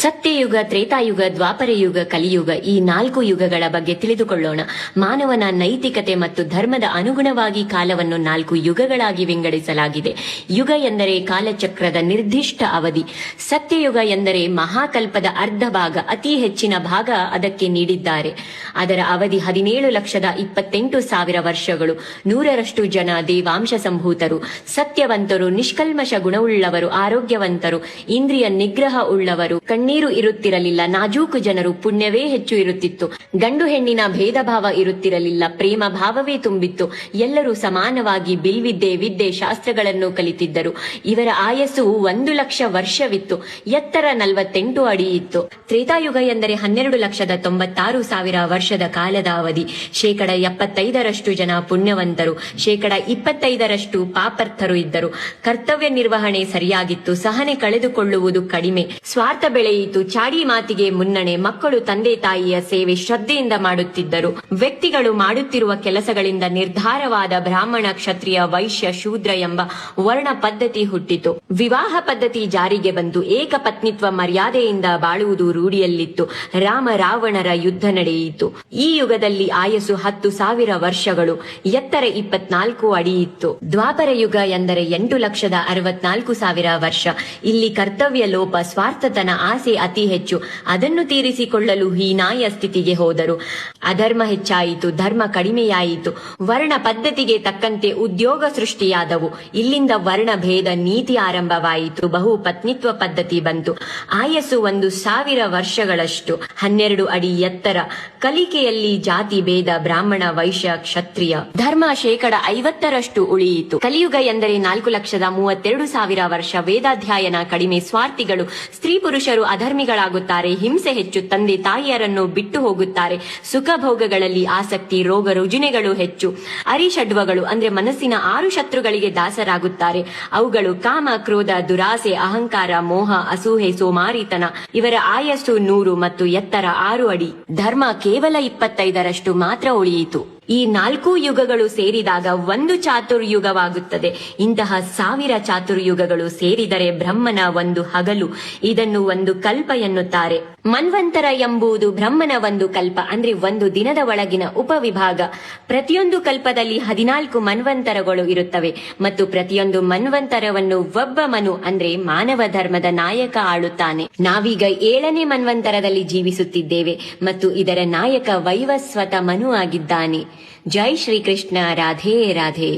ಸತ್ಯಯುಗ, ತ್ರೇತಾಯುಗ, ದ್ವಾಪರ ಯುಗ, ಕಲಿಯುಗ ಈ 4 ಯುಗಗಳ ಬಗ್ಗೆ ತಿಳಿದುಕೊಳ್ಳೋಣ. ಮಾನವನ ನೈತಿಕತೆ ಮತ್ತು ಧರ್ಮದ ಅನುಗುಣವಾಗಿ ಕಾಲವನ್ನು 4 ಯುಗಗಳಾಗಿ ವಿಂಗಡಿಸಲಾಗಿದೆ. ಯುಗ ಎಂದರೆ ಕಾಲಚಕ್ರದ ನಿರ್ದಿಷ್ಟ ಅವಧಿ. ಸತ್ಯಯುಗ ಎಂದರೆ ಮಹಾಕಲ್ಪದ ಅರ್ಧ ಭಾಗ, ಅತಿ ಹೆಚ್ಚಿನ ಭಾಗ ಅದಕ್ಕೆ ನೀಡಿದ್ದಾರೆ. ಅದರ ಅವಧಿ 17,28,000 ವರ್ಷಗಳು. 100ರಷ್ಟು ಜನ ದೇವಾಂಶ ಸಂಭೂತರು, ಸತ್ಯವಂತರು, ನಿಷ್ಕಲ್ಮಶ ಗುಣವುಳ್ಳವರು, ಆರೋಗ್ಯವಂತರು, ಇಂದ್ರಿಯ ನಿಗ್ರಹ ಉಳ್ಳವರು, ಕಣ್ಣೀರು ಇರುತ್ತಿರಲಿಲ್ಲ, ನಾಜೂಕು ಜನರು, ಪುಣ್ಯವೇ ಹೆಚ್ಚು ಇರುತ್ತಿತ್ತು, ಗಂಡು ಹೆಣ್ಣಿನ ಭೇದ ಭಾವ ಇರುತ್ತಿರಲಿಲ್ಲ, ಪ್ರೇಮ ಭಾವವೇ ತುಂಬಿತ್ತು, ಎಲ್ಲರೂ ಸಮಾನವಾಗಿ ಬಿಲ್ವಿದ್ಯೆ, ವಿದ್ಯೆ, ಶಾಸ್ತ್ರಗಳನ್ನು ಕಲಿತಿದ್ದರು. ಇವರ ಆಯಸ್ಸು 1,00,000 ವರ್ಷವಿತ್ತು, ಎತ್ತರ 48 ಅಡಿ ಇತ್ತು. ತ್ರೇತಾಯುಗ ಎಂದರೆ 12,96,000 ವರ್ಷದ ಕಾಲದ ಅವಧಿ. 75% ಜನ ಪುಣ್ಯವಂತರು, 25% ಪಾಪರ್ಥರು ಇದ್ದರು. ಕರ್ತವ್ಯ ನಿರ್ವಹಣೆ ಸರಿಯಾಗಿತ್ತು, ಸಹನೆ ಕಳೆದುಕೊಳ್ಳುವುದು ಕಡಿಮೆ, ಸ್ವಾರ್ಥ ಬೆಳೆಯಿತು, ಚಾಡಿ ಮಾತಿಗೆ ಮುನ್ನಣೆ, ಮಕ್ಕಳು ತಂದೆ ತಾಯಿಯ ಸೇವೆ ಶ್ರದ್ಧೆಯಿಂದ ಮಾಡುತ್ತಿದ್ದರು. ವ್ಯಕ್ತಿಗಳು ಮಾಡುತ್ತಿರುವ ಕೆಲಸಗಳಿಂದ ನಿರ್ಧಾರವಾದ ಬ್ರಾಹ್ಮಣ, ಕ್ಷತ್ರಿಯ, ವೈಶ್ಯ, ಶೂದ್ರ ಎಂಬ ವರ್ಣ ಪದ್ಧತಿ ಹುಟ್ಟಿತು. ವಿವಾಹ ಪದ್ಧತಿ ಜಾರಿಗೆ ಬಂತು. ಏಕಪತ್ನಿತ್ವ ಮರ್ಯಾದೆಯಿಂದ ಬಾಳುವುದು ರೂಢಿಯಲ್ಲಿತ್ತು. ರಾಮ ರಾವಣರ ಯುದ್ಧ ನಡೆಯಿತು. ಈ ಯುಗದಲ್ಲಿ ಆಯಸ್ಸು 10,000 ವರ್ಷಗಳು, ಎತ್ತರ 24 ಅಡಿ ಇತ್ತು. ದ್ವಾಪರ ಯುಗ ಎಂದರೆ 8,64,000 ವರ್ಷ. ಇಲ್ಲಿ ಕರ್ತವ್ಯ ಲೋಪ, ಸ್ವಾರ್ಥತನ, ಆಸೆ ಅತಿ ಹೆಚ್ಚು. ಅದನ್ನು ತೀರಿಸಿಕೊಳ್ಳಲು ಹೀನಾಯ ಸ್ಥಿತಿಗೆ ಹೋದರು. ಅಧರ್ಮ ಹೆಚ್ಚಾಯಿತು, ಧರ್ಮ ಕಡಿಮೆಯಾಯಿತು. ವರ್ಣ ಪದ್ಧತಿಗೆ ತಕ್ಕಂತೆ ಉದ್ಯೋಗ ಸೃಷ್ಟಿಯಾದವು. ಇಲ್ಲಿಂದ ವರ್ಣ ಭೇದ ನೀತಿ ಆರಂಭವಾಯಿತು. ಬಹು ಪತ್ನಿತ್ವ ಪದ್ಧತಿ ಬಂತು. ಆಯಸ್ಸು 1,000 ವರ್ಷಗಳಷ್ಟು, 12 ಅಡಿ ಎತ್ತರ. ಕಲಿಕೆಯಲ್ಲಿ ಜಾತಿ ಭೇದ, ಬ್ರಾಹ್ಮಣ, ವೈಶ್ಯ, ಕ್ಷತ್ರಿಯ. ಧರ್ಮ 50% ಉಳಿಯಿತು. ಕಲಿಯುಗ ಎಂದರೆ 4,32,000 ವರ್ಷ. ವೇದಾಧ್ಯಯನ ಕಡಿಮೆ, ಸ್ವಾರ್ಥಿಗಳು, ಸ್ತ್ರೀ ಪುರುಷರು ಅಧರ್ಮಿಗಳಾಗುತ್ತಾರೆ, ಹಿಂಸೆ ಹೆಚ್ಚು, ತಂದೆ ತಾಯಿಯರನ್ನು ಬಿಟ್ಟು ಹೋಗುತ್ತಾರೆ, ಸುಖ ಭೋಗಗಳಲ್ಲಿ ಆಸಕ್ತಿ, ರೋಗ ರುಜಿನಗಳು ಹೆಚ್ಚು. ಅರಿಷಡ್ವಗಳು ಅಂದ್ರೆ ಮನಸ್ಸಿನ 6 ಶತ್ರುಗಳಿಗೆ ದಾಸರಾಗುತ್ತಾರೆ. ಅವುಗಳು ಕಾಮ, ಕ್ರೋಧ, ದುರಾಸೆ, ಅಹಂಕಾರ, ಮೋಹ, ಅಸೂಹೆ, ಸೋಮಾರಿತನ. ಇವರ ಆಯಸ್ಸು 100 ಮತ್ತು ಎತ್ತರ 6 ಅಡಿ. ಧರ್ಮ ಕೇವಲ 25% ಮಾತ್ರ ಉಳಿಯಿತು. ಈ 4 ಯುಗಗಳು ಸೇರಿದಾಗ ಒಂದು ಚಾತುರ್ಯುಗವಾಗುತ್ತದೆ. ಇಂತಹ 1000 ಚಾತುರ್ಯುಗಗಳು ಸೇರಿದರೆ ಬ್ರಹ್ಮನ ಒಂದು ಹಗಲು. ಇದನ್ನು ಒಂದು ಕಲ್ಪ ಎನ್ನುತ್ತಾರೆ. ಮನ್ವಂತರ ಎಂಬುದು ಬ್ರಹ್ಮನ ಒಂದು ಕಲ್ಪ, ಅಂದ್ರೆ ಒಂದು ದಿನದ ಒಳಗಿನ ಉಪವಿಭಾಗ. ಪ್ರತಿಯೊಂದು ಕಲ್ಪದಲ್ಲಿ 14 ಮನ್ವಂತರಗಳು ಇರುತ್ತವೆ ಮತ್ತು ಪ್ರತಿಯೊಂದು ಮನ್ವಂತರವನ್ನು ಒಬ್ಬ ಮನು ಅಂದ್ರೆ ಮಾನವ ಧರ್ಮದ ನಾಯಕ ಆಳುತ್ತಾನೆ. ನಾವೀಗ 7ನೇ ಮನ್ವಂತರದಲ್ಲಿ ಜೀವಿಸುತ್ತಿದ್ದೇವೆ ಮತ್ತು ಇದರ ನಾಯಕ ವೈವಸ್ವತ ಮನು ಆಗಿದ್ದಾನೆ. ಜೈ ಶ್ರೀಕೃಷ್ಣ. ರಾಧೇ ರಾಧೇ.